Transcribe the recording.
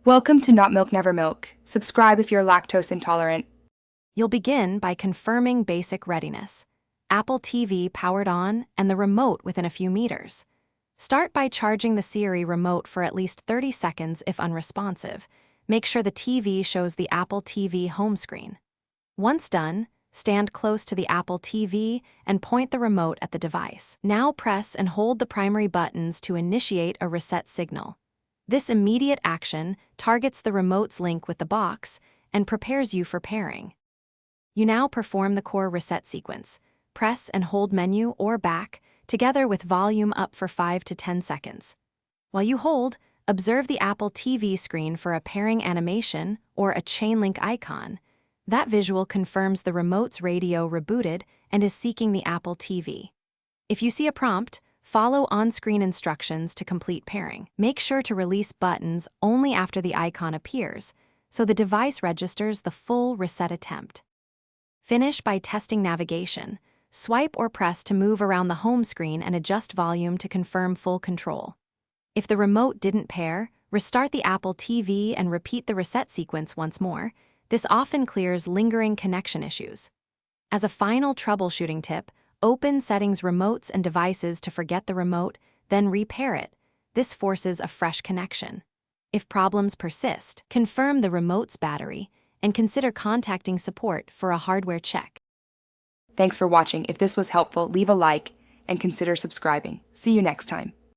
Welcome to Not Milk Never Milk. Subscribe if you're lactose intolerant. You'll begin by confirming basic readiness. Apple TV powered on and the remote within a few meters. Start by charging the Siri remote for at least 30 seconds if unresponsive. Make sure the TV shows the Apple TV home screen. Once done, stand close to the Apple TV and point the remote at the device. Now press and hold the primary buttons to initiate a reset signal. This immediate action targets the remote's link with the box and prepares you for pairing. You now perform the core reset sequence. Press and hold menu or back, together with volume up for 5 to 10 seconds. While you hold, observe the Apple TV screen for a pairing animation or a chain link icon. That visual confirms the remote's radio rebooted and is seeking the Apple TV. If you see a prompt, follow on-screen instructions to complete pairing. Make sure to release buttons only after the icon appears, so the device registers the full reset attempt. Finish by testing navigation. Swipe or press to move around the home screen and adjust volume to confirm full control. If the remote didn't pair, restart the Apple TV and repeat the reset sequence once more. This often clears lingering connection issues. As a final troubleshooting tip, open settings remotes and devices to forget the remote, then repair it. This forces a fresh connection. If problems persist, confirm the remote's battery and consider contacting support for a hardware check. Thanks for watching. If this was helpful, leave a like and consider subscribing. See you next time.